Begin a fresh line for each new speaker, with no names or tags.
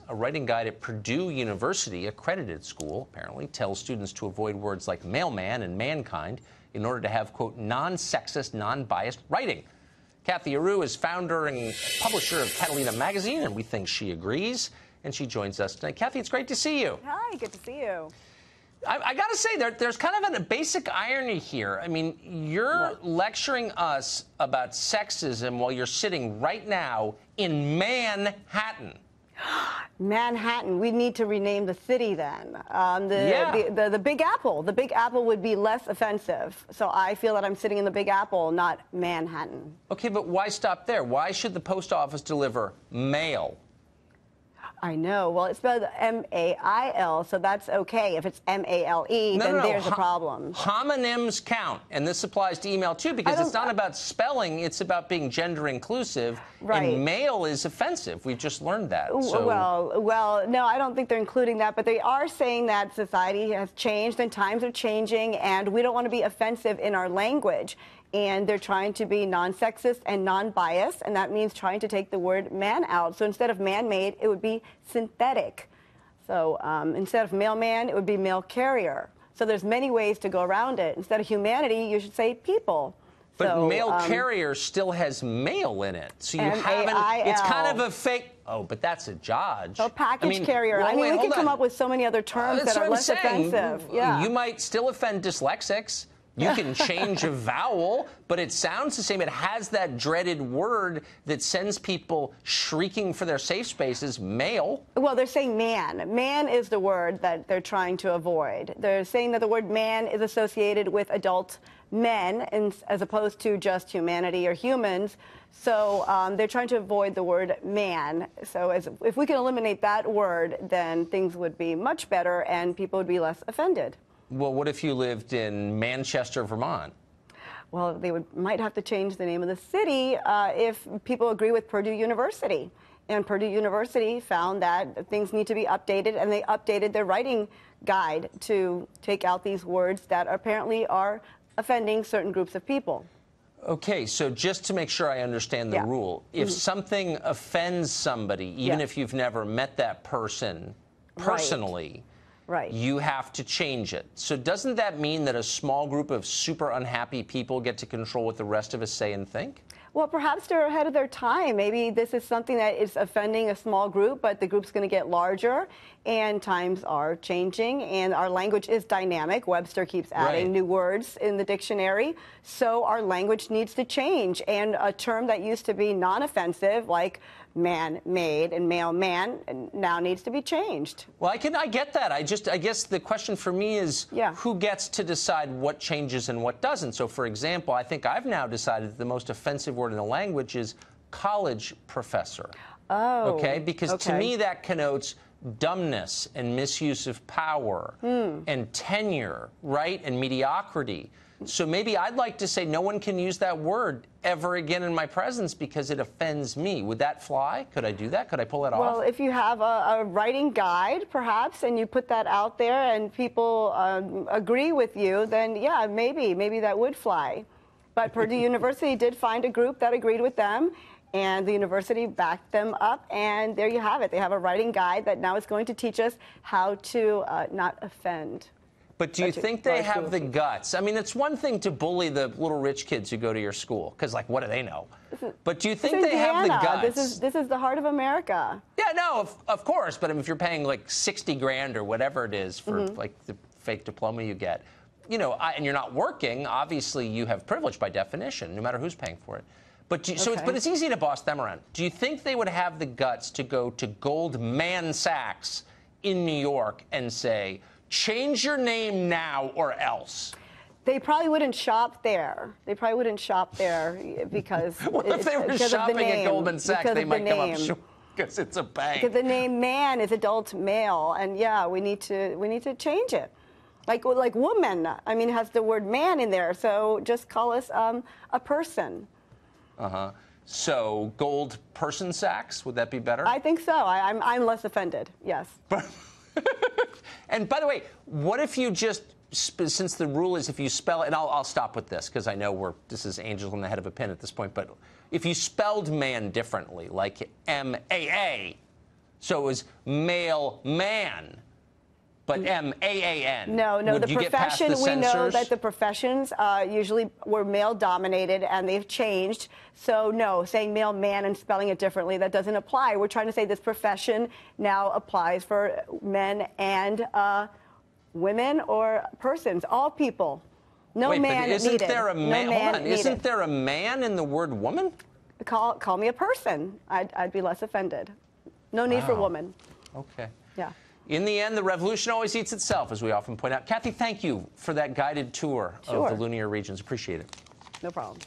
A writing guide at Purdue University, accredited school, apparently, tells students to avoid words like mailman and mankind in order to have, quote, non-sexist, non-biased writing. Kathy Aru is founder and publisher of Catalina Magazine, and we think she agrees. And she joins us tonight. Kathy, it's great to see you.
Hi, good to see you.
I got to say, there's kind of a basic irony here. I mean, you're lecturing us about sexism while you're sitting right now in Manhattan.
Manhattan. We need to rename the city then. The Big Apple. The Big Apple would be less offensive. So I feel that I'm sitting in the Big Apple, not Manhattan.
Okay, but why stop there? Why should the post office deliver mail?
I know. Well, it's spelled M-A-I-L, so that's okay. If it's M-A-L-E, then there's a problem.
Homonyms count, and this applies to email, too, because it's not about spelling. It's about being gender inclusive, and mail is offensive. We've just learned that. So.
Well, no, I don't think they're including that, but they are saying that society has changed and times are changing, and we don't want to be offensive in our language. And they're trying to be non-sexist and non-biased, and that means trying to take the word man out. So instead of man-made, it would be synthetic. So instead of mailman, it would be mail carrier. So there's many ways to go around it. Instead of humanity, you should say people.
But mail carrier still has mail in it. So you haven't, it's kind of a fake. Oh, but that's a Dodge.
So package carrier.
Well,
we can come up with so many other terms that are less offensive. Yeah.
You might still offend dyslexics. You can change a vowel, but it sounds the same. It has that dreaded word that sends people shrieking for their safe spaces, mail.
Well, they're saying man. Man is the word that they're trying to avoid. They're saying that the word man is associated with adult men as opposed to just humanity or humans. So they're trying to avoid the word man. So if we can eliminate that word, then things would be much better and people would be less offended.
Well, what if you lived in Manchester, Vermont?
Well, they might have to change the name of the city if people agree with Purdue University. And Purdue University found that things need to be updated, and they updated their writing guide to take out these words that apparently are offending certain groups of people.
Okay, so just to make sure I understand the rule, if something offends somebody, even if you've never met that person personally, you have to change it. So doesn't that mean that a small group of super unhappy people get to control what the rest of us say and think?
Well, perhaps they're ahead of their time. Maybe this is something that is offending a small group, but the group's going to get larger, and times are changing, and our language is dynamic. Webster keeps adding new words in the dictionary, so our language needs to change. And a term that used to be non-offensive, like man-made and male-man, now needs to be changed.
Well, I get that. I guess the question for me is who gets to decide what changes and what doesn't. So, for example, I think I've now decided that the most offensive word in the language is college professor.
Oh.
Okay? Because to me that connotes dumbness and misuse of power and tenure, right? And mediocrity. So maybe I'd like to say no one can use that word ever again in my presence because it offends me. Would that fly? Could I do that? Could I pull that off?
Well, if you have a writing guide, perhaps, and you put that out there and people agree with you, then, yeah, maybe that would fly. But Purdue University did find a group that agreed with them, and the university backed them up, and there you have it. They have a writing guide that now is going to teach us how to not offend.
But do you think they have the guts? I mean, it's one thing to bully the little rich kids who go to your school, because, like, what do they know? But do you think they have the guts?
This is the heart of America.
Yeah, no, of course. But if you're paying, like, 60 grand or whatever it is for, like, the fake diploma you get, you know, and you're not working, obviously you have privilege by definition, no matter who's paying for it. But but it's easy to boss them around. Do you think they would have the guts to go to Goldman Sachs in New York and say, change your name now or else?
They probably wouldn't shop there. They probably wouldn't shop there because
what if they were shopping at Goldman Sachs? They might come up short because it's a bank.
Because the name man is adult male, and yeah, we need to change it. Like woman, I mean, has the word man in there, so just call us a person.
So gold person Sachs, would that be better?
I think so. I'm less offended. Yes.
And by the way, what if you just, since the rule is if you spell it, and I'll stop with this because I know this is angels on the head of a pin at this point, but if you spelled man differently, like M-A-A, So it was male man, but M-A-A-N.
No,
Would
the
you get past
profession,
the
we know
censors?
that the professions usually were male-dominated, and they've changed. So, no, saying male man and spelling it differently, that doesn't apply. We're trying to say this profession now applies for men and women or persons, all people. No
Wait,
man
but isn't
needed.
there a man?
No man
Hold on,
needed.
isn't there a man in the word woman?
Call me a person. I'd be less offended. No need for
Wow.
woman.
Okay.
Yeah.
In the end, the revolution always eats itself, as we often point out. Kathy, thank you for that guided tour of the linear regions. Appreciate it.
No problem.